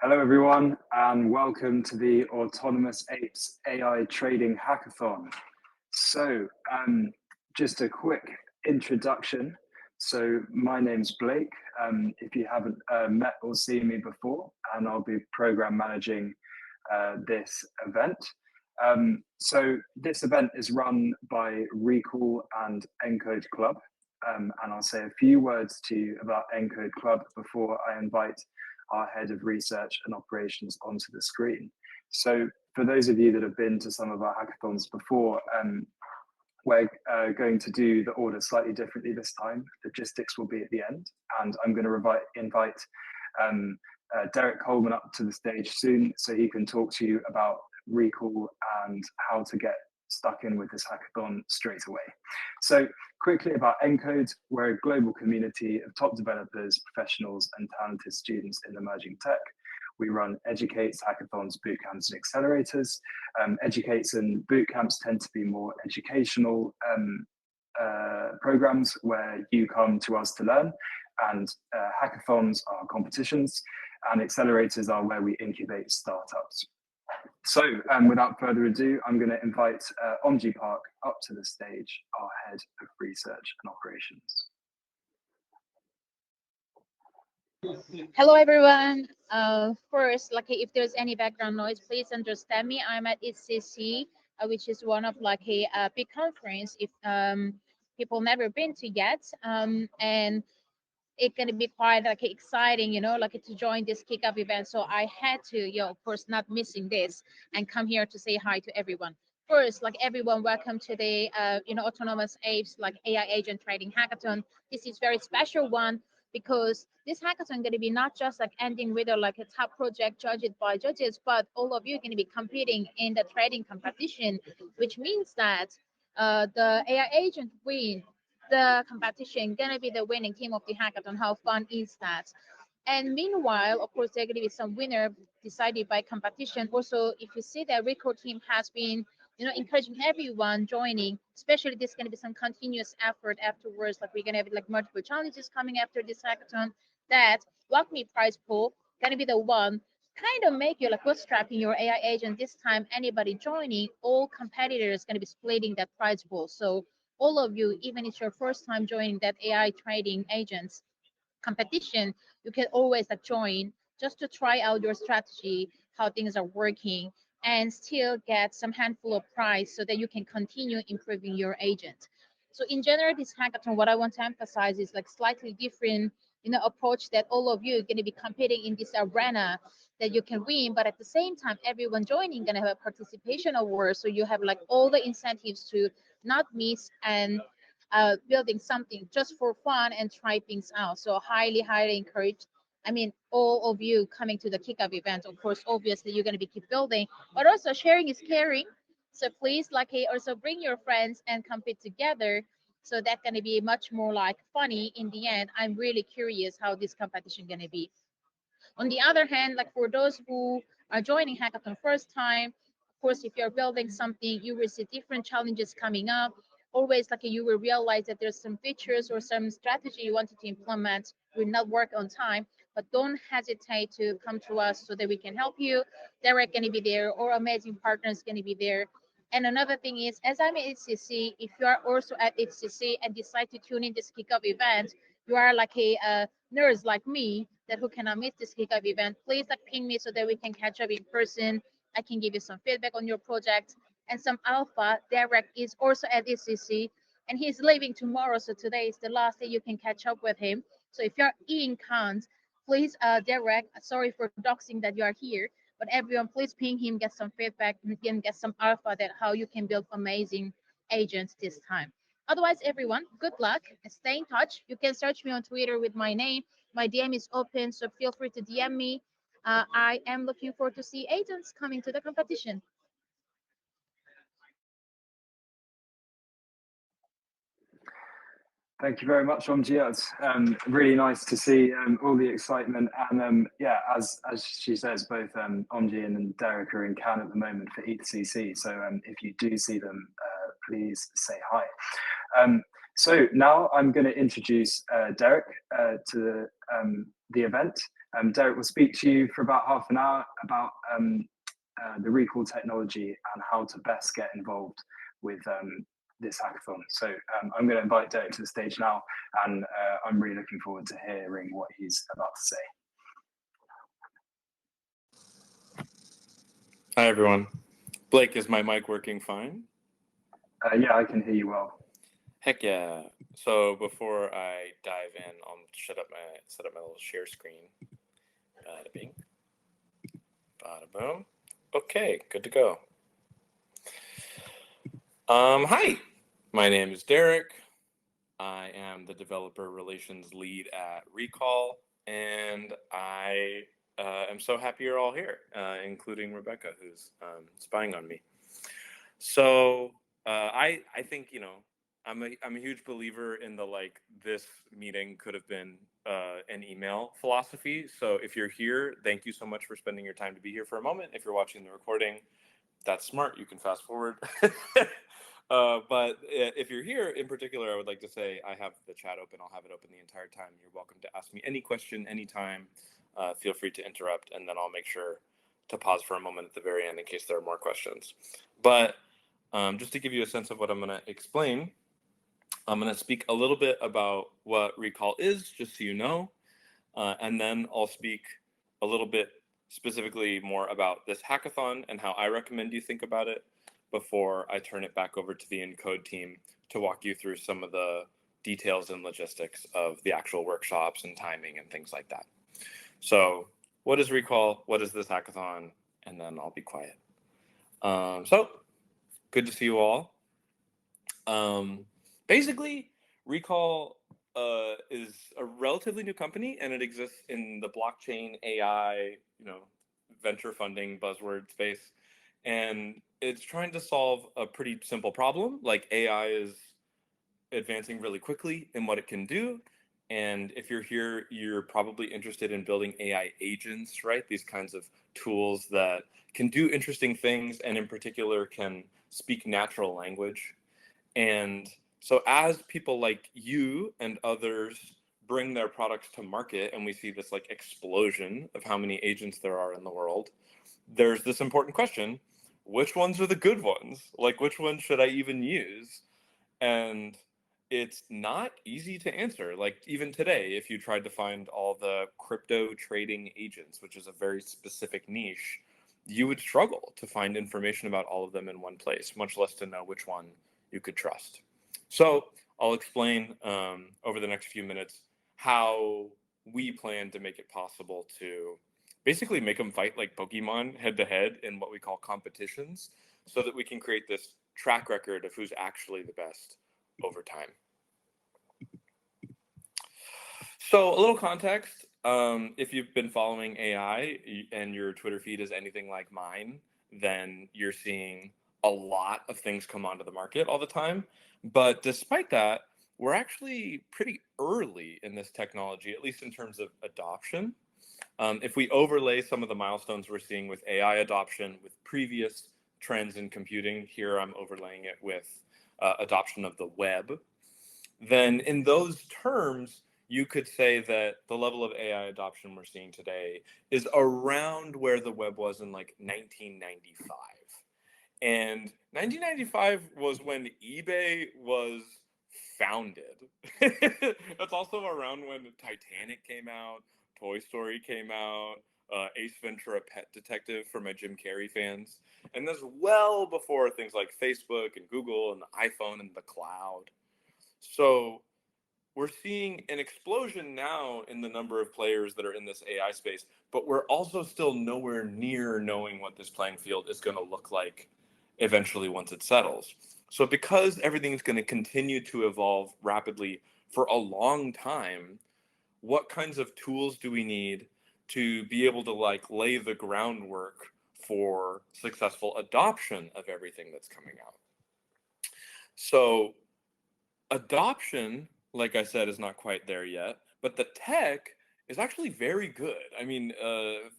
Hello, everyone, and welcome to the Autonomous Apes AI Trading Hackathon. So, just a quick introduction. So, my name's Blake. If you haven't met or seen me before, and I'll be program managing this event. So, this event is run by Recall and Encode Club. And I'll say a few words to you about Encode Club before I invite our head of research and operations onto the screen. So for those of you that have been to some of our hackathons before, we're going to do the order slightly differently this time. Logistics will be at the end, and I'm going to invite Derrek Coleman up to the stage soon so he can talk to you about Recall and how to get stuck in with this hackathon straight away. So quickly about Encode, we're a global community of top developers, professionals, and talented students in emerging tech. We run educates, hackathons, bootcamps, and accelerators. Educates and bootcamps tend to be more educational programs where you come to us to learn, and hackathons are competitions, and accelerators are where we incubate startups. So without further ado, I'm going to invite Omji Park up to the stage, our head of research and operations. Hello, everyone. First, if there's any background noise, please understand me. I'm at ECC, which is one of a big conference if people never been to yet, and it's gonna be quite exciting, to join this kickoff event. So I had to, of course, not missing this and come here to say hi to everyone. First, everyone, welcome to the Autonomous Apes AI Agent Trading Hackathon. This is very special one because this hackathon going to be not just ending with a top project judged by judges, but all of you are going to be competing in the trading competition, which means that the AI agent win the competition gonna be the winning team of the hackathon. How fun is that? And meanwhile, of course, there are gonna be some winner decided by competition. Also, if you see that record team has been, encouraging everyone joining, especially there's gonna be some continuous effort afterwards. We're gonna have multiple challenges coming after this hackathon. That Block Me prize pool gonna be the one kind of make you bootstrapping your AI agent. This time, anybody joining, all competitors gonna be splitting that prize pool. So all of you, even if it's your first time joining that AI trading agents competition, you can always join just to try out your strategy, how things are working, and still get some handful of prize so that you can continue improving your agent. So in general, this hackathon, what I want to emphasize is slightly different, approach that all of you are going to be competing in this arena that you can win, but at the same time, everyone joining going to have a participation award. So you have all the incentives to not miss and building something just for fun and try things out. So highly encouraged. I mean, all of you coming to the kickoff event, of course, obviously you're going to be keep building, but also sharing is caring. So please, also bring your friends and compete together. So that's going to be much more funny in the end. I'm really curious how this competition going to be. On the other hand, for those who are joining hackathon first time, of course, if you're building something, you will see different challenges coming up. Always you will realize that there's some features or some strategy you wanted to implement will not work on time, but don't hesitate to come to us so that we can help you. Derrek going to be there, or amazing partners going to be there. And another thing is, as I'm at HCC, if you are also at HCC and decide to tune in this kickoff event, you are a nerds like me that who cannot miss this kickoff event, please ping me so that we can catch up in person. I can give you some feedback on your project and some alpha. Derrek is also at ECC and he's leaving tomorrow. So today is the last day you can catch up with him. So if you're in Cannes, please, Derrek, sorry for doxing that you are here, but everyone, please ping him, get some feedback, and get some alpha that how you can build amazing agents this time. Otherwise, everyone, good luck and stay in touch. You can search me on Twitter with my name. My DM is open, so feel free to DM me. I am looking forward to see agents coming to the competition. Thank you very much, Omji. It's really nice to see all the excitement. And yeah, as she says, both Omji and Derrek are in Cannes at the moment for ECC. So if you do see them, please say hi. So now I'm going to introduce Derrek to the event. Derrek will speak to you for about half an hour about the recall technology and how to best get involved with this hackathon. So I'm going to invite Derrek to the stage now, and I'm really looking forward to hearing what he's about to say. Hi, everyone. Blake, is my mic working fine? Yeah, I can hear you well. Heck yeah. So before I dive in, I'll set up my little share screen. Bada bing. Bada boom. Okay, good to go. Hi, my name is Derrek. I am the developer relations lead at Recall, and I am so happy you're all here, including Rebecca, who's spying on me. So I think, you know, I'm a huge believer in the this meeting could have been an email philosophy. So if you're here, thank you so much for spending your time to be here for a moment. If you're watching the recording, that's smart. You can fast forward. But if you're here in particular, I would like to say I have the chat open. I'll have it open the entire time. You're welcome to ask me any question anytime. Feel free to interrupt, and then I'll make sure to pause for a moment at the very end in case there are more questions. But just to give you a sense of what I'm going to explain, I'm going to speak a little bit about what Recall is, just so you know, and then I'll speak a little bit specifically more about this hackathon and how I recommend you think about it before I turn it back over to the Encode team to walk you through some of the details and logistics of the actual workshops and timing and things like that. So what is Recall? What is this hackathon? And then I'll be quiet. So good to see you all. Basically, Recall is a relatively new company, and it exists in the blockchain AI, venture funding buzzword space, and it's trying to solve a pretty simple problem. Like, AI is advancing really quickly in what it can do, and if you're here, you're probably interested in building AI agents, right? These kinds of tools that can do interesting things, and in particular can speak natural language. And so as people like you and others bring their products to market, and we see this explosion of how many agents there are in the world, there's this important question: which ones are the good ones? Which ones should I even use? And it's not easy to answer. Even today, if you tried to find all the crypto trading agents, which is a very specific niche, you would struggle to find information about all of them in one place, much less to know which one you could trust. So I'll explain over the next few minutes how we plan to make it possible to basically make them fight like Pokemon head to head in what we call competitions, so that we can create this track record of who's actually the best over time. So a little context, if you've been following AI and your Twitter feed is anything like mine, then you're seeing a lot of things come onto the market all the time. But despite that, we're actually pretty early in this technology, at least in terms of adoption. If we overlay some of the milestones we're seeing with AI adoption with previous trends in computing, here I'm overlaying it with adoption of the web, then in those terms, you could say that the level of AI adoption we're seeing today is around where the web was in 1995. And 1995 was when eBay was founded. That's also around when Titanic came out, Toy Story came out, Ace Ventura: Pet Detective for my Jim Carrey fans. And that's well before things like Facebook and Google and the iPhone and the cloud. So we're seeing an explosion now in the number of players that are in this AI space, but we're also still nowhere near knowing what this playing field is going to look like eventually once it settles. So because everything is going to continue to evolve rapidly for a long time, what kinds of tools do we need to be able to lay the groundwork for successful adoption of everything that's coming out? So adoption, like I said, is not quite there yet, but the tech is actually very good. I mean,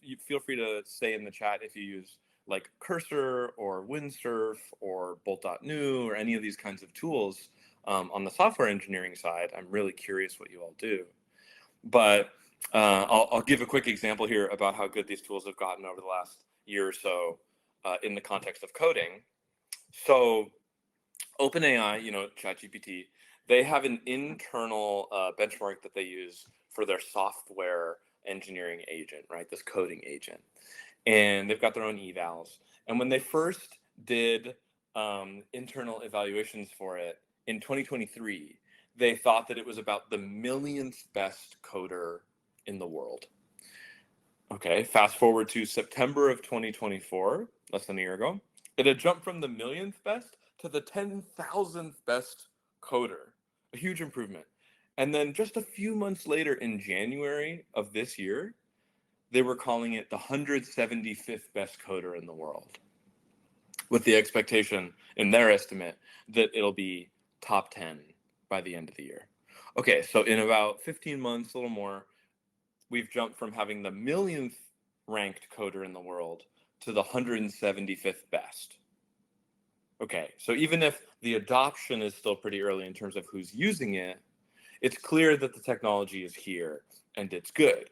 you feel free to say in the chat if you use Cursor or Windsurf or Bolt.new or any of these kinds of tools on the software engineering side. I'm really curious what you all do. But I'll give a quick example here about how good these tools have gotten over the last year or so in the context of coding. So OpenAI, ChatGPT, they have an internal benchmark that they use for their software engineering agent, right? This coding agent. And they've got their own evals. And when they first did internal evaluations for it in 2023, they thought that it was about the millionth best coder in the world. Okay, fast forward to September of 2024, less than a year ago, it had jumped from the millionth best to the 10,000th best coder, a huge improvement. And then just a few months later in January of this year, they were calling it the 175th best coder in the world, with the expectation in their estimate that it'll be top 10 by the end of the year. Okay, so in about 15 months, a little more, we've jumped from having the millionth ranked coder in the world to the 175th best. Okay, so even if the adoption is still pretty early in terms of who's using it, it's clear that the technology is here and it's good.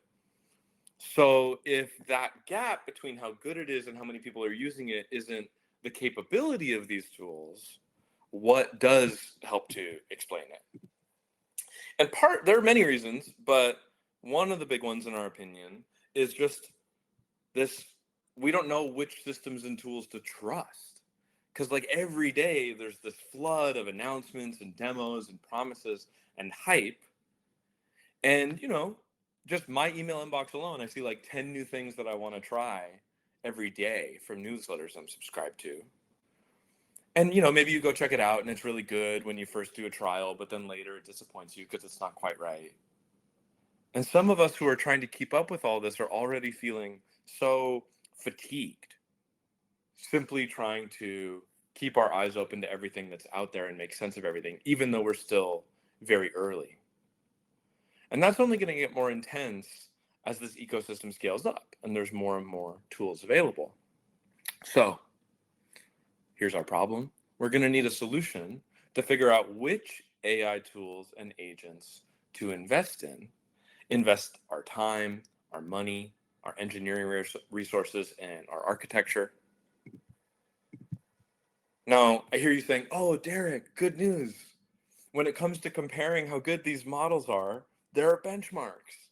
So if that gap between how good it is and how many people are using it isn't the capability of these tools, what does help to explain it? And there are many reasons, but one of the big ones in our opinion is just this: we don't know which systems and tools to trust. Because like every day there's this flood of announcements and demos and promises and hype. And just my email inbox alone, I see like 10 new things that I want to try every day from newsletters I'm subscribed to. And maybe you go check it out and it's really good when you first do a trial, but then later it disappoints you because it's not quite right. And some of us who are trying to keep up with all this are already feeling so fatigued, simply trying to keep our eyes open to everything that's out there and make sense of everything, even though we're still very early. And that's only going to get more intense as this ecosystem scales up and there's more and more tools available. So here's our problem. We're going to need a solution to figure out which AI tools and agents to invest our time, our money, our engineering resources, and our architecture. Now, I hear you saying, oh, Derrek, good news. When it comes to comparing how good these models are, there are benchmarks.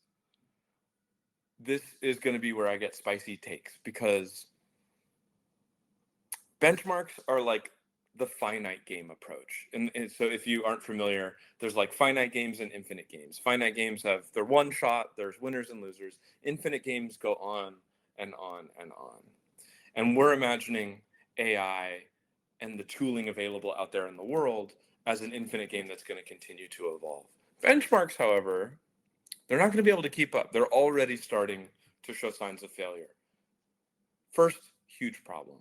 This is going to be where I get spicy takes, because benchmarks are like the finite game approach. And so if you aren't familiar, there's like finite games and infinite games. Finite games have their one shot, there's winners and losers. Infinite games go on and on and on. And we're imagining AI and the tooling available out there in the world as an infinite game that's going to continue to evolve. Benchmarks, however, they're not going to be able to keep up. They're already starting to show signs of failure. First, huge problem.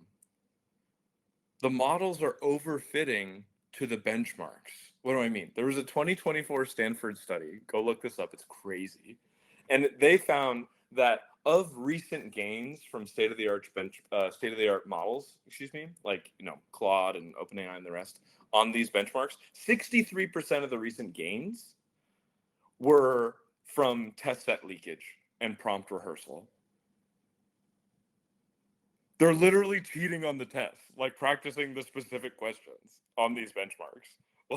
The models are overfitting to the benchmarks. What do I mean? There was a 2024 Stanford study. Go look this up. It's crazy. And they found that of recent gains from state-of-the-art models, like Claude and OpenAI and the rest on these benchmarks, 63% of the recent gains were from test set leakage and prompt rehearsal. They're literally cheating on the test, like practicing the specific questions on these benchmarks.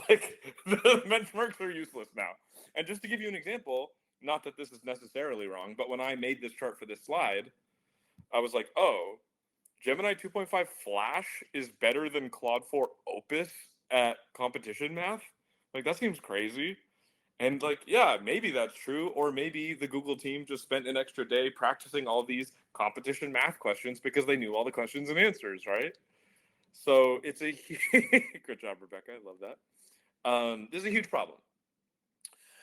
Like the benchmarks are useless now. And just to give you an example, not that this is necessarily wrong, but when I made this chart for this slide, I was like, oh, Gemini 2.5 Flash is better than Claude 4 Opus at competition math? Like, that seems crazy. And like, yeah, maybe that's true. Or maybe the Google team just spent an extra day practicing all these competition math questions because they knew all the questions and answers, right? So it's a good job, Rebecca. I love that. This is a huge problem.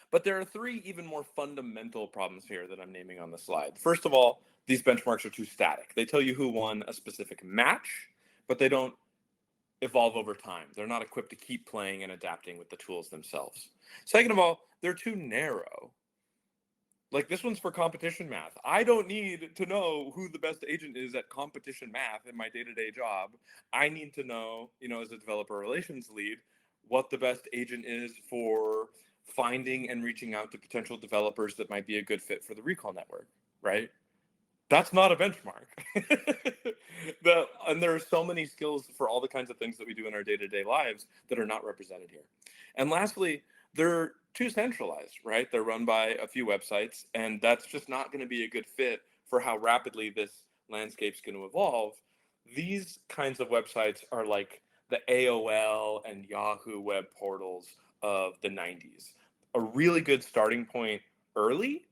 But there are three even more fundamental problems here that I'm naming on the slide. First of all, these benchmarks are too static. They tell you who won a specific match, but they don't evolve over time. They're not equipped to keep playing and adapting with the tools themselves. Second of all, they're too narrow. Like this one's for competition math. I don't need to know who the best agent is at competition math in my day-to-day job. I need to know, as a developer relations lead, what the best agent is for finding and reaching out to potential developers that might be a good fit for the recall network, right? That's not a benchmark. And there are so many skills for all the kinds of things that we do in our day-to-day lives that are not represented here. And lastly, they're too centralized, right? They're run by a few websites, and that's just not going to be a good fit for how rapidly this landscape's going to evolve. These kinds of websites are like the AOL and Yahoo web portals of the 90s. A really good starting point early,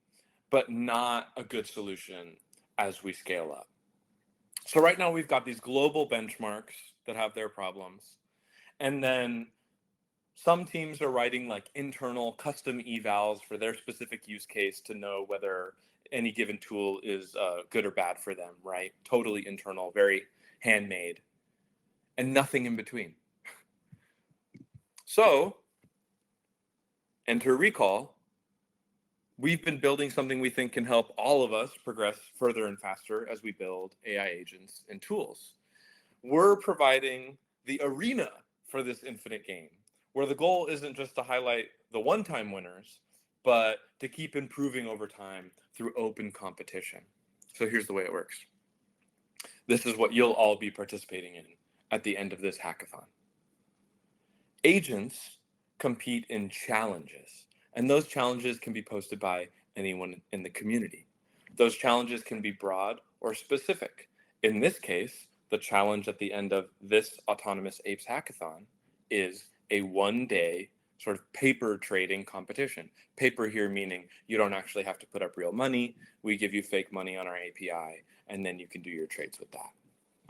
but not a good solution as we scale up. So right now we've got these global benchmarks that have their problems. And then some teams are writing like internal custom evals for their specific use case to know whether any given tool is good or bad for them, right? Totally internal, very handmade, and nothing in between. So, enter recall. We've been building something we think can help all of us progress further and faster as we build AI agents and tools. We're providing the arena for this infinite game, where the goal isn't just to highlight the one-time winners, but to keep improving over time through open competition. So here's the way it works. This is what you'll all be participating in at the end of this hackathon. Agents compete in challenges, and those challenges can be posted by anyone in the community. Those challenges can be broad or specific. In this case, the challenge at the end of this Autonomous Apes hackathon is a one-day sort of paper trading competition. Paper here meaning you don't actually have to put up real money. We give you fake money on our API, and then you can do your trades with that.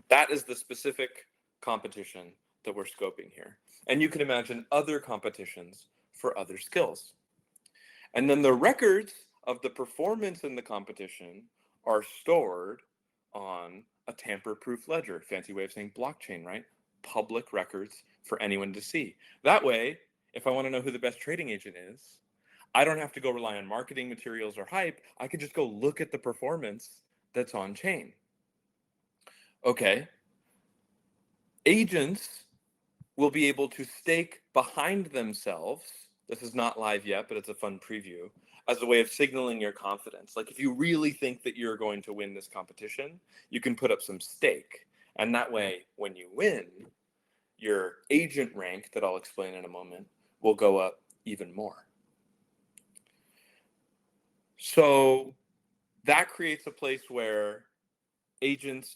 That is the specific competition that we're scoping here. And you can imagine other competitions for other skills. And then the records of the performance in the competition are stored on a tamper-proof ledger, fancy way of saying blockchain, right? Public records for anyone to see. That way, if I want to know who the best trading agent is, I don't have to go rely on marketing materials or hype. I can just go look at the performance that's on chain. Okay. Agents will be able to stake behind themselves. This is not live yet, but it's a fun preview, as a way of signaling your confidence. Like if you really think that you're going to win this competition, you can put up some stake. And that way, when you win, your agent rank, that I'll explain in a moment, will go up even more. So that creates a place where agents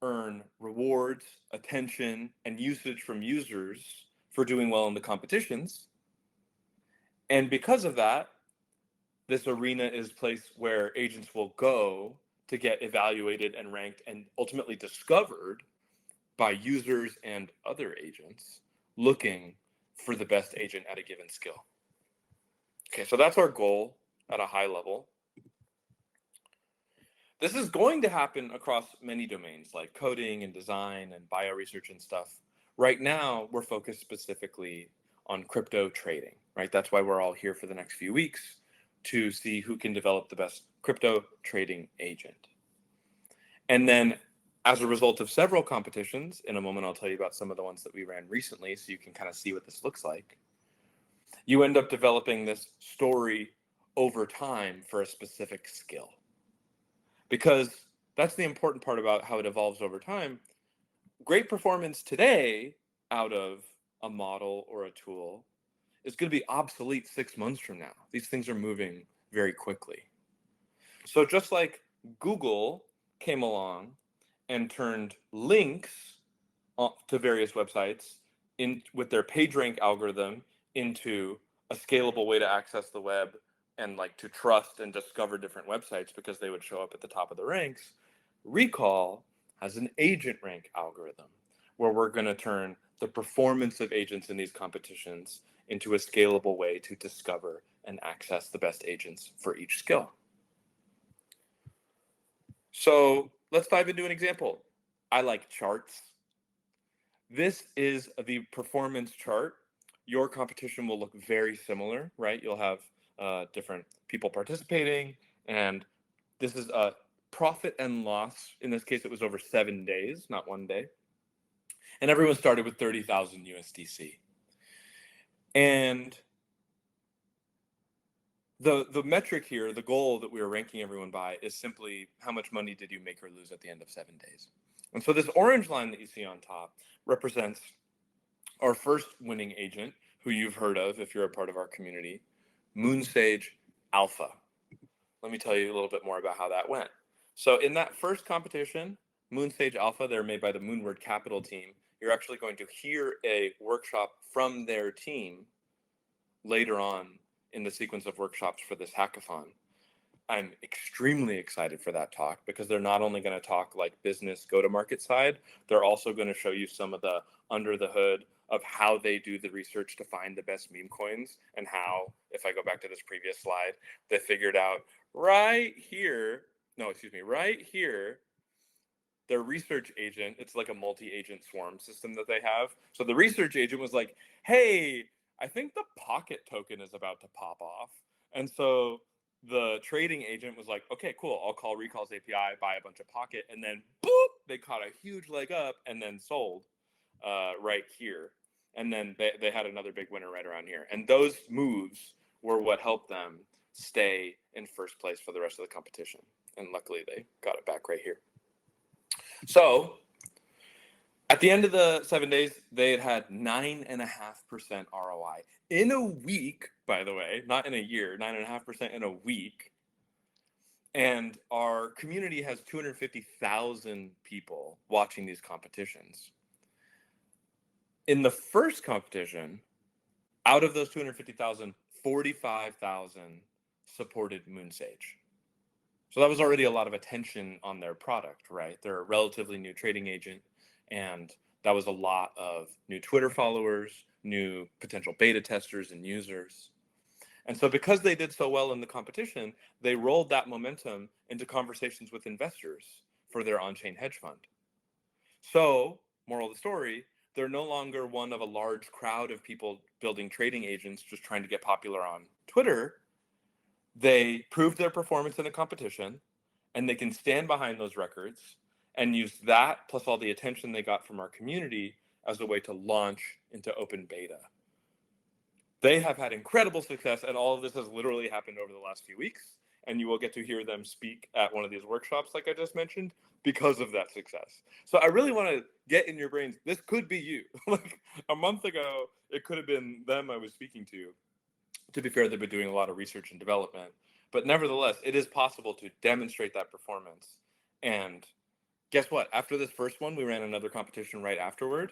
earn rewards, attention, and usage from users for doing well in the competitions. And because of that, this arena is a place where agents will go to get evaluated and ranked and ultimately discovered by users and other agents looking for the best agent at a given skill. Okay, so that's our goal at a high level. This is going to happen across many domains like coding and design and bioresearch and stuff. Right now, we're focused specifically on crypto trading, right? That's why we're all here for the next few weeks, to see who can develop the best crypto trading agent. And then as a result of several competitions, in a moment I'll tell you about some of the ones that we ran recently so you can kind of see what this looks like, you end up developing this story over time for a specific skill. Because that's the important part about how it evolves over time. Great performance today out of a model or a tool is going to be obsolete 6 months from now. These things are moving very quickly. So just like Google came along and turned links to various websites with their PageRank algorithm into a scalable way to access the web and like to trust and discover different websites because they would show up at the top of the ranks, Recall has an agent rank algorithm where we're going to turn the performance of agents in these competitions into a scalable way to discover and access the best agents for each skill. So let's dive into an example. I like charts. This is the performance chart. Your competition will look very similar, right? You'll have different people participating, and this is a profit and loss. In this case, it was over 7 days, not 1 day. And everyone started with 30,000 USDC. And the metric here, the goal that we were ranking everyone by, is simply how much money did you make or lose at the end of 7 days. And so this orange line that you see on top represents our first winning agent, who you've heard of if you're a part of our community, Moonsage Alpha. Let me tell you a little bit more about how that went. So in that first competition, Moonsage Alpha, they're made by the Moonward Capital team. You're actually going to hear a workshop from their team later on in the sequence of workshops for this hackathon. I'm extremely excited for that talk because they're not only going to talk like business go-to-market side, they're also going to show you some of the under the hood of how they do the research to find the best meme coins, and how, if I go back to this previous slide, they figured out right here, their research agent, it's like a multi-agent swarm system that they have. So the research agent was like, hey, I think the pocket token is about to pop off. And so the trading agent was like, okay, cool, I'll call Recall's API, buy a bunch of pocket, and then boop, they caught a huge leg up and then sold right here. And then they had another big winner right around here. And those moves were what helped them stay in first place for the rest of the competition. And luckily they got it back right here. So at the end of the 7 days, they had 9.5% ROI in a week, by the way, not in a year, 9.5% in a week. And our community has 250,000 people watching these competitions. In the first competition, out of those 250,000, 45,000 supported Moonsage. So that was already a lot of attention on their product, right? They're a relatively new trading agent, and that was a lot of new Twitter followers, new potential beta testers and users. And so because they did so well in the competition, they rolled that momentum into conversations with investors for their on-chain hedge fund. So, moral of the story, they're no longer one of a large crowd of people building trading agents just trying to get popular on Twitter. They proved their performance in a competition, and they can stand behind those records and use that plus all the attention they got from our community as a way to launch into open beta. They have had incredible success, and all of this has literally happened over the last few weeks, and you will get to hear them speak at one of these workshops like I just mentioned because of that success. So I really want to get in your brains, this could be you. Like a month ago, it could have been them I was speaking to. To be fair, they've been doing a lot of research and development, but nevertheless, it is possible to demonstrate that performance. And guess what? After this first one, we ran another competition right afterward.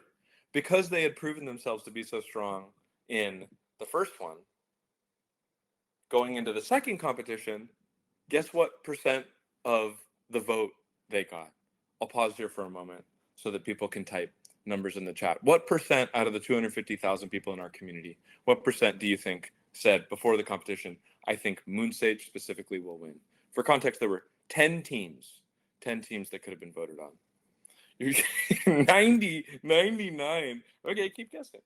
Because they had proven themselves to be so strong in the first one, going into the second competition, guess what percent of the vote they got? I'll pause here for a moment so that people can type numbers in the chat. What percent out of the 250,000 people in our community, what percent do you think said before the competition, I think Moonsage specifically will win? For context, there were 10 teams that could have been voted on. 90, 99. Okay, keep guessing.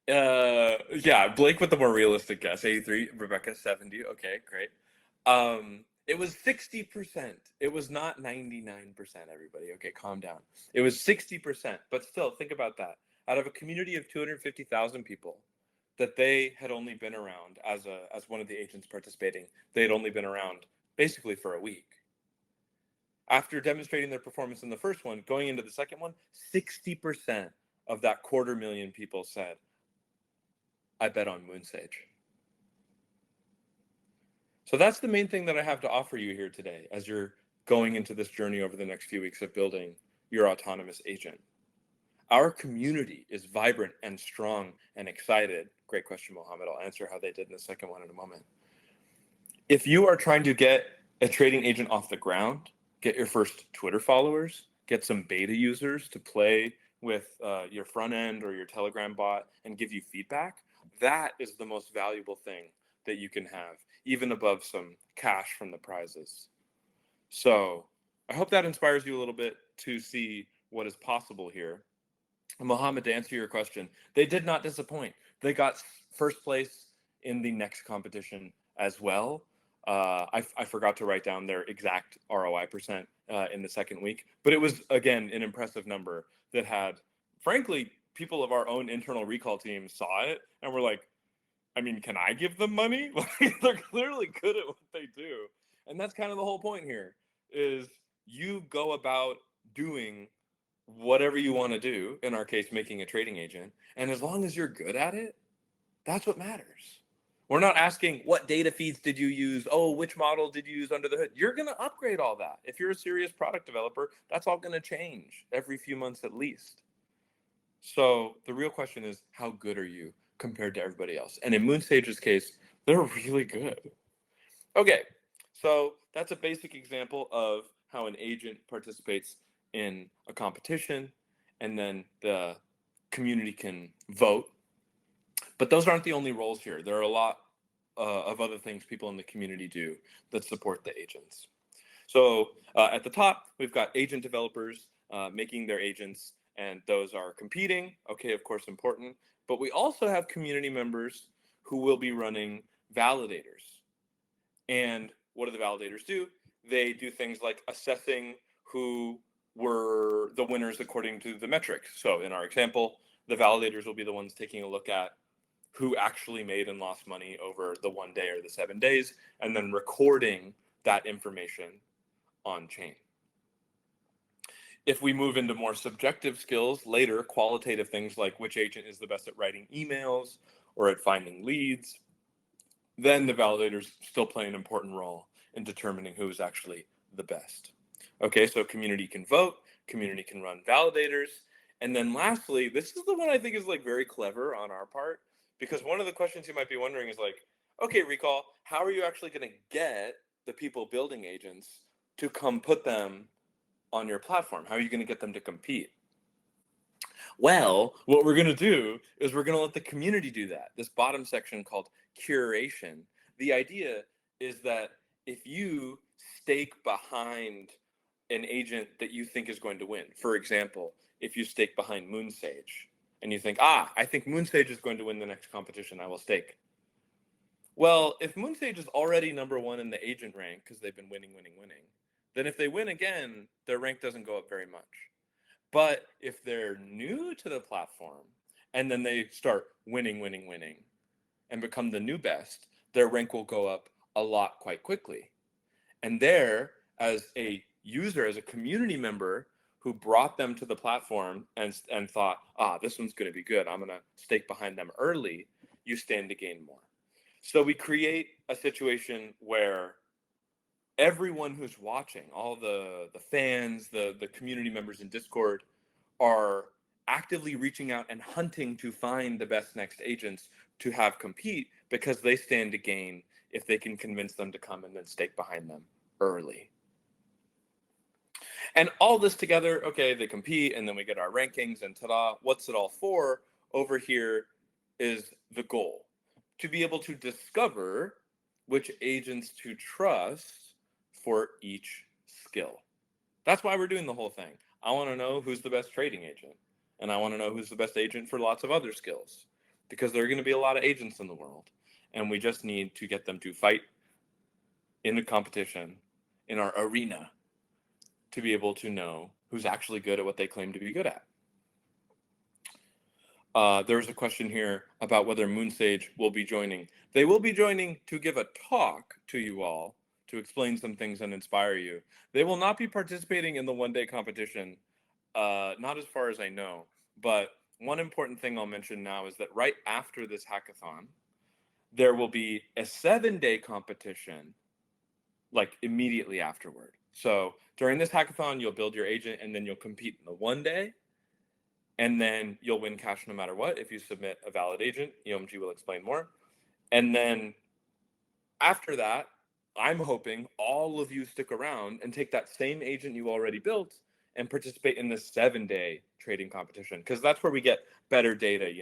Yeah, Blake with the more realistic guess, 83, Rebecca 70. Okay, great. It was 60%. It was not 99%, everybody. Okay, calm down. It was 60%, but still think about that. Out of a community of 250,000 people that they had only been around as one of the agents participating, they had only been around basically for a week. After demonstrating their performance in the first one, going into the second one, 60% of that 250,000 people said, I bet on Moonsage. So that's the main thing that I have to offer you here today as you're going into this journey over the next few weeks of building your autonomous agent. Our community is vibrant and strong and excited. Great question, Mohammed. I'll answer how they did in the second one in a moment. If you are trying to get a trading agent off the ground, get your first Twitter followers, get some beta users to play with your front end or your Telegram bot and give you feedback, that is the most valuable thing that you can have, even above some cash from the prizes. So I hope that inspires you a little bit to see what is possible here. Mohammed, to answer your question, they did not disappoint. They got first place in the next competition as well. I forgot to write down their exact ROI percent in the second week, but it was, again, an impressive number that had, frankly, people of our own internal recall team saw it and were like, I mean, can I give them money? Like, they're clearly good at what they do. And that's kind of the whole point here is you go about doing whatever you want to do, in our case, making a trading agent. And as long as you're good at it, that's what matters. We're not asking what data feeds did you use? Oh, which model did you use under the hood? You're going to upgrade all that. If you're a serious product developer, that's all going to change every few months at least. So the real question is, how good are you compared to everybody else? And in Moonsage's case, they're really good. Okay, so that's a basic example of how an agent participates in a competition, and then the community can vote. But those aren't the only roles here. There are a lot of other things people in the community do that support the agents. So at the top, we've got agent developers making their agents, and those are competing. Okay, of course, important. But we also have community members who will be running validators. And what do the validators do? They do things like assessing who were the winners according to the metrics. So in our example, the validators will be the ones taking a look at who actually made and lost money over the 1 day or the 7 days, and then recording that information on chain. If we move into more subjective skills later, qualitative things like which agent is the best at writing emails or at finding leads, then the validators still play an important role in determining who is actually the best. Okay, so community can vote, community can run validators. And then lastly, this is the one I think is like very clever on our part, because one of the questions you might be wondering is like, okay, Recall, how are you actually going to get the people building agents to come put them on your platform? How are you going to get them to compete? Well, what we're going to do is we're going to let the community do that. This bottom section called curation. The idea is that if you stake behind an agent that you think is going to win, for example, if you stake behind Moonsage and you think, I think Moonsage is going to win the next competition, I will stake. Well, if Moonsage is already number one in the agent rank because they've been winning, then if they win again, their rank doesn't go up very much. But if they're new to the platform and then they start winning, and become the new best, their rank will go up a lot quite quickly. And there, as a user, as a community member who brought them to the platform and thought, this one's going to be good, I'm going to stake behind them early, you stand to gain more. So we create a situation where everyone who's watching, all the fans, the community members in Discord, are actively reaching out and hunting to find the best next agents to have compete, because they stand to gain if they can convince them to come and then stake behind them early. And all this together, okay, they compete, and then we get our rankings, and ta-da, what's it all for? Over here is the goal: to be able to discover which agents to trust for each skill. That's why we're doing the whole thing. I want to know who's the best trading agent, and I want to know who's the best agent for lots of other skills, because there are going to be a lot of agents in the world, and we just need to get them to fight in a competition in our arena to be able to know who's actually good at what they claim to be good at. There's a question here about whether Moonsage will be joining. They will be joining to give a talk to you all, to explain some things and inspire you. They will not be participating in the one-day competition, not as far as I know. But one important thing I'll mention now is that right after this hackathon, there will be a 7-day competition, like immediately afterward. So during this hackathon, you'll build your agent, and then you'll compete in the 1 day, and then you'll win cash no matter what if you submit a valid agent. EOMG will explain more. And then after that, I'm hoping all of you stick around and take that same agent you already built and participate in the 7-day trading competition, because that's where we get better data.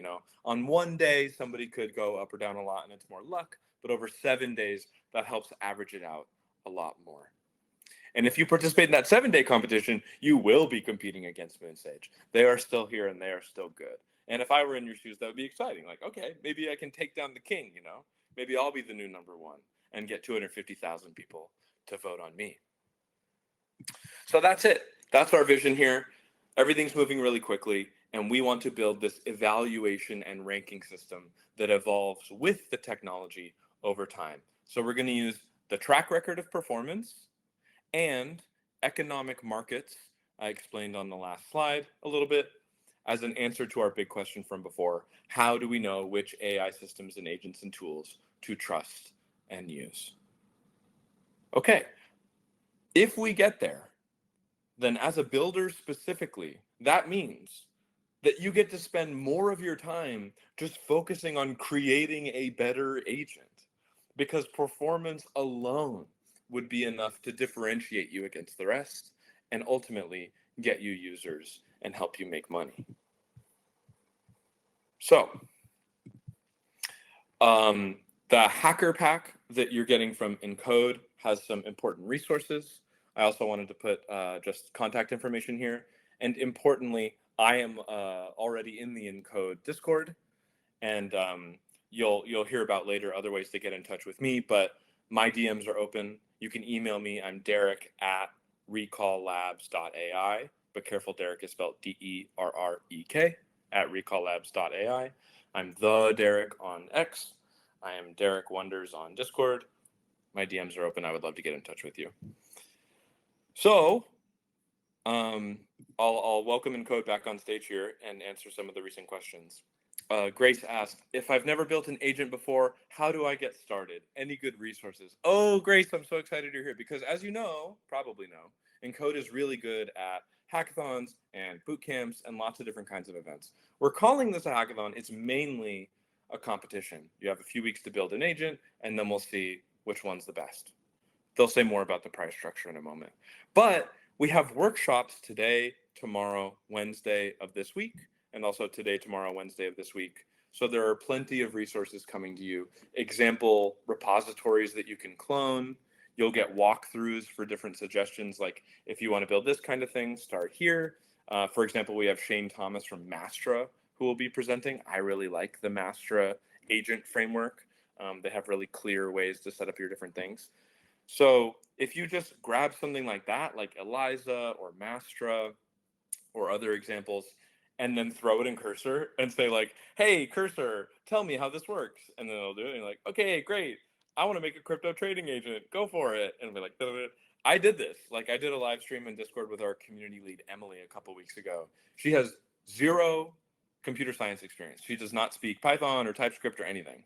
On 1 day, somebody could go up or down a lot and it's more luck, but over 7 days, that helps average it out a lot more. And if you participate in that 7-day competition, you will be competing against Moonsage. They are still here and they are still good. And if I were in your shoes, that would be exciting. Like, okay, maybe I can take down the king, Maybe I'll be the new number one and get 250,000 people to vote on me. So that's it. That's our vision here. Everything's moving really quickly. And we want to build this evaluation and ranking system that evolves with the technology over time. So we're going to use the track record of performance and economic markets, I explained on the last slide a little bit, as an answer to our big question from before. How do we know which AI systems and agents and tools to trust and use? Okay, if we get there, then as a builder specifically, that means that you get to spend more of your time just focusing on creating a better agent, because performance alone would be enough to differentiate you against the rest and ultimately get you users and help you make money. So the hacker pack that you're getting from Encode has some important resources. I also wanted to put just contact information here. And importantly, I am already in the Encode Discord, and you'll hear about later other ways to get in touch with me, but my DMs are open. You can email me. I'm Derrek at recalllabs.ai, but careful, Derrek is spelled DERREK at recalllabs.ai. I'm the Derrek on X. I am Derrek Wonders on Discord. My DMs are open. I would love to get in touch with you. So I'll welcome Encode back on stage here and answer some of the recent questions. Grace asked, if I've never built an agent before, how do I get started? Any good resources? Oh, Grace, I'm so excited you're here, because as you know, probably know, Encode is really good at hackathons and boot camps and lots of different kinds of events. We're calling this a hackathon. It's mainly a competition. You have a few weeks to build an agent, and then we'll see which one's the best. They'll say more about the price structure in a moment. But we have workshops today, tomorrow, Wednesday of this week, and also today, tomorrow, Wednesday of this week. So there are plenty of resources coming to you. Example repositories that you can clone. You'll get walkthroughs for different suggestions, like if you want to build this kind of thing, start here. For example, we have Shane Thomas from Mastra who will be presenting. I really like the Mastra agent framework. They have really clear ways to set up your different things. So if you just grab something like that, like Eliza or Mastra or other examples, and then throw it in Cursor and say like, hey, Cursor, tell me how this works. And then it'll do it. And you're like, okay, great. I want to make a crypto trading agent. Go for it. And we're like, I did this. Like I did a live stream in Discord with our community lead, Emily, a couple weeks ago. She has 0 computer science experience. She does not speak Python or TypeScript or anything.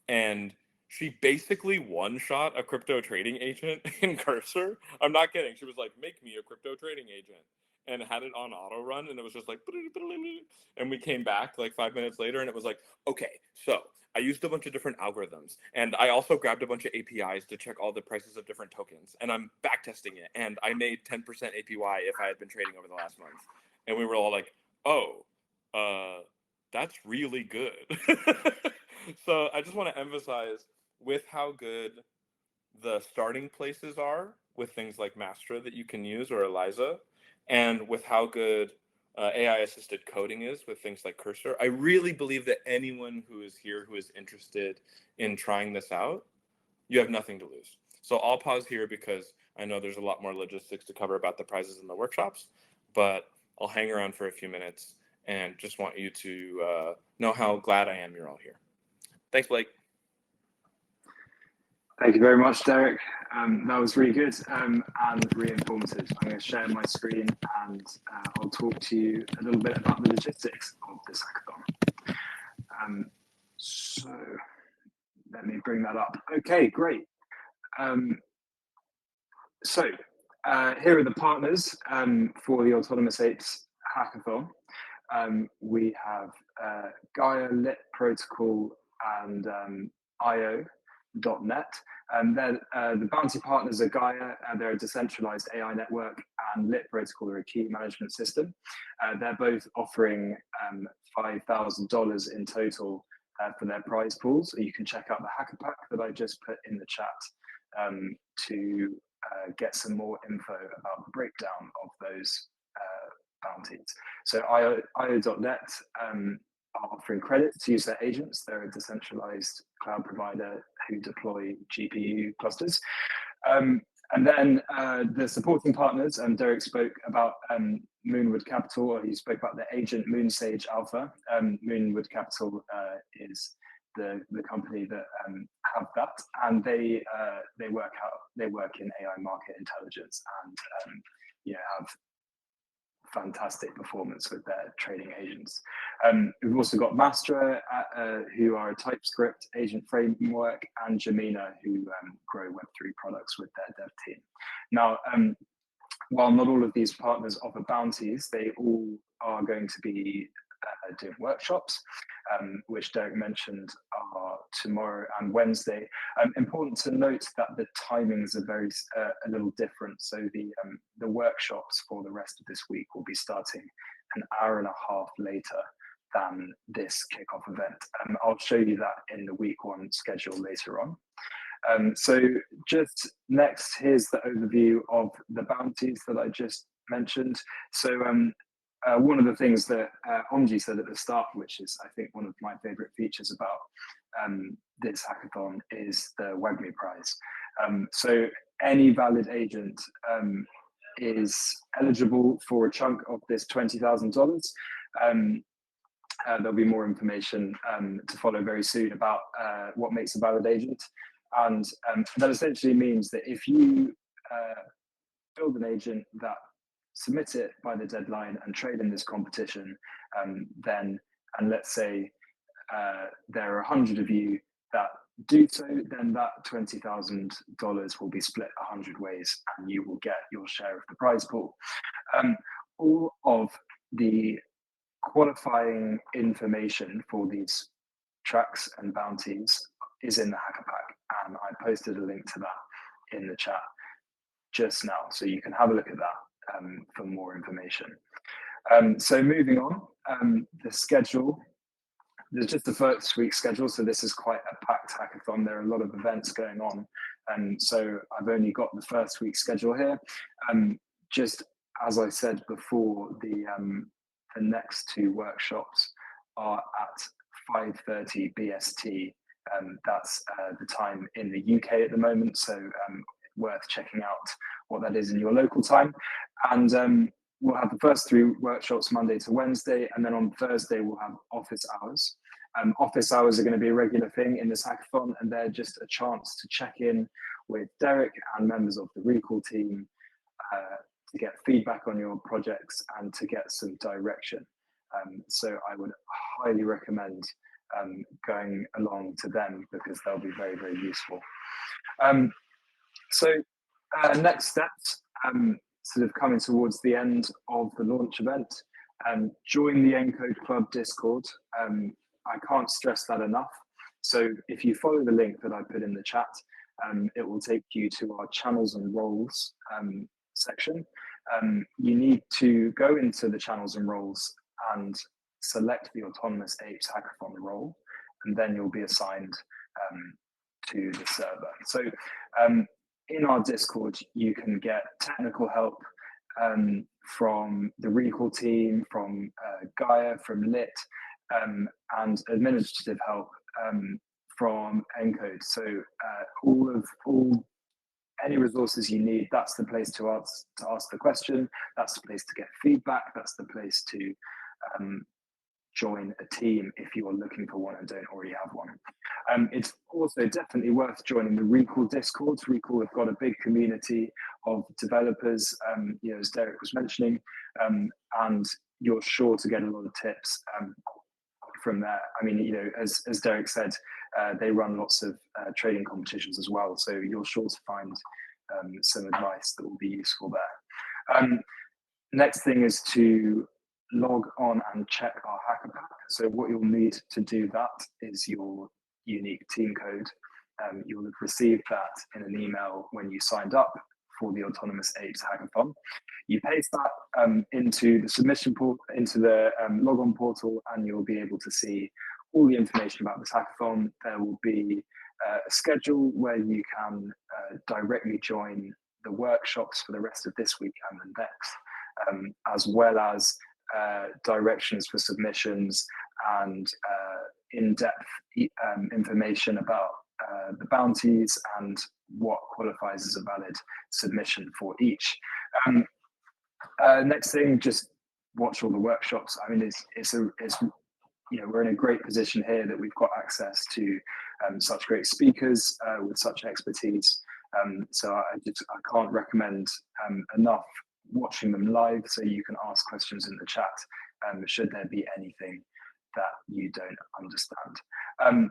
And she basically one-shot a crypto trading agent in Cursor. I'm not kidding. She was like, make me a crypto trading agent. And had it on auto run, and it was just like, and we came back like 5 minutes later, and it was like, okay, so I used a bunch of different algorithms, and I also grabbed a bunch of APIs to check all the prices of different tokens, and I'm backtesting it, and I made 10% APY if I had been trading over the last month. And we were all like, oh, that's really good. So I just want to emphasize with how good the starting places are with things like Mastra that you can use, or Eliza, and with how good AI-assisted coding is with things like Cursor. I really believe that anyone who is here who is interested in trying this out, you have nothing to lose. So I'll pause here because I know there's a lot more logistics to cover about the prizes and the workshops, but I'll hang around for a few minutes and just want you to know how glad I am you're all here. Thanks, Blake. Thank you very much, Derrek. That was really good and really informative. I'm going to share my screen and I'll talk to you a little bit about the logistics of this hackathon. So let me bring that up. Okay, great. So here are the partners for the Autonomous Apes Hackathon. We have Gaia, Lit Protocol, and IO.net. The bounty partners are Gaia, they're a decentralized AI network, and Lit Protocol are a key management system. They're both offering $5,000 in total for their prize pools. You can check out the hacker pack that I just put in the chat to get some more info about the breakdown of those bounties. So IO.net are offering credit to use their agents. They're a decentralized cloud provider who deploy GPU clusters. And then the supporting partners, Derrek spoke about Moonwood Capital, or he spoke about the agent Moonsage Alpha. Moonwood Capital is the company that have that, and they work in AI market intelligence, and have fantastic performance with their trading agents. We've also got Mastra, who are a TypeScript agent framework, and Jamina, who grow Web3 products with their dev team. Now, while not all of these partners offer bounties, they all are going to be doing workshops, which Derrek mentioned are tomorrow and Wednesday. Important to note that the timings are a little different. So the workshops for the rest of this week will be starting an hour and a half later than this kickoff event. I'll show you that in the week one schedule later on. So just next, here's the overview of the bounties that I just mentioned. So one of the things that Omji said at the start, which is I think one of my favorite features about this hackathon, is the WAGMI prize. So any valid agent is eligible for a chunk of this $20,000. There'll be more information to follow very soon about what makes a valid agent. And that essentially means that if you build an agent that submit it by the deadline and trade in this competition, then, and let's say there are 100 of you that do so, then that $20,000 will be split 100 ways and you will get your share of the prize pool. All of the qualifying information for these tracks and bounties is in the Hacker Pack, and I posted a link to that in the chat just now, so you can have a look at that for more information. So moving on, the schedule, there's just the first week schedule, so this is quite a packed hackathon. There are a lot of events going on, and so I've only got the first week schedule here. Just as I said before, the next two workshops are at 5:30 BST. That's the time in the UK at the moment, so worth checking out what that is in your local time. And we'll have the first three workshops Monday to Wednesday, and then on Thursday we'll have office hours. Office hours are going to be a regular thing in this hackathon, and they're just a chance to check in with Derrek and members of the Recall team to get feedback on your projects and to get some direction. So I would highly recommend going along to them because they'll be very, very useful. So next steps, sort of coming towards the end of the launch event, join the Encode Club Discord. I can't stress that enough. So if you follow the link that I put in the chat, it will take you to our channels and roles section. You need to go into the channels and roles and select the Autonomous Apes Hackathon role, and then you'll be assigned to the server. So in our Discord, you can get technical help from the Recall team, from Gaia, from Lit, and administrative help from Encode. So any resources you need, that's the place to ask the question, that's the place to get feedback, that's the place to join a team if you are looking for one and don't already have one. It's also definitely worth joining the Recall Discord. Recall have got a big community of developers, as Derrek was mentioning, and you're sure to get a lot of tips from there. I mean, as Derrek said, they run lots of trading competitions as well, so you're sure to find some advice that will be useful there. Next thing is to log on and check our Hacker Pack. So what you'll need to do that is your unique team code. You'll have received that in an email when you signed up for the Autonomous Apes Hackathon. You paste that into the submission portal, into the logon portal, and you'll be able to see all the information about this hackathon. There will be a schedule where you can directly join the workshops for the rest of this week and the next, as well as directions for submissions and in-depth information about the bounties and what qualifies as a valid submission for each. Next thing, just watch all the workshops. I mean, it's we're in a great position here that we've got access to such great speakers with such expertise. So I can't recommend enough watching them live, so you can ask questions in the chat should there be anything that you don't understand.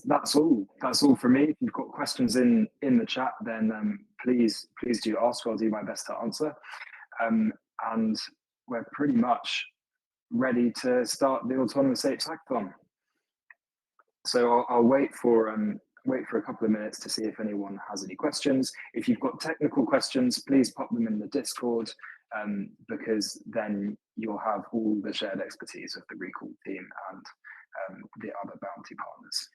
That's all from me. If you've got questions in the chat, then please do ask. I'll do my best to answer. And we're pretty much ready to start the Autonomous Apes Hackathon. So I'll wait for a couple of minutes to see if anyone has any questions. If you've got technical questions, please pop them in the Discord, because then you'll have all the shared expertise of the Recall team and the other bounty partners.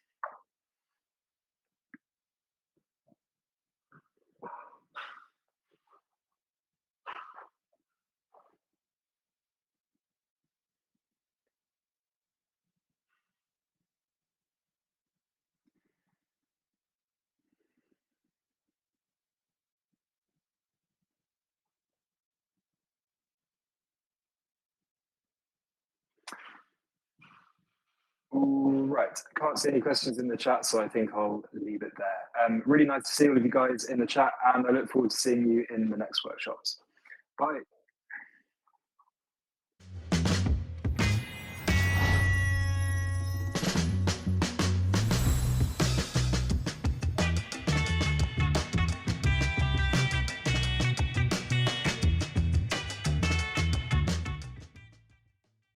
All right, I can't see any questions in the chat, so I think I'll leave it there. Really nice to see all of you guys in the chat, and I look forward to seeing you in the next workshops. Bye.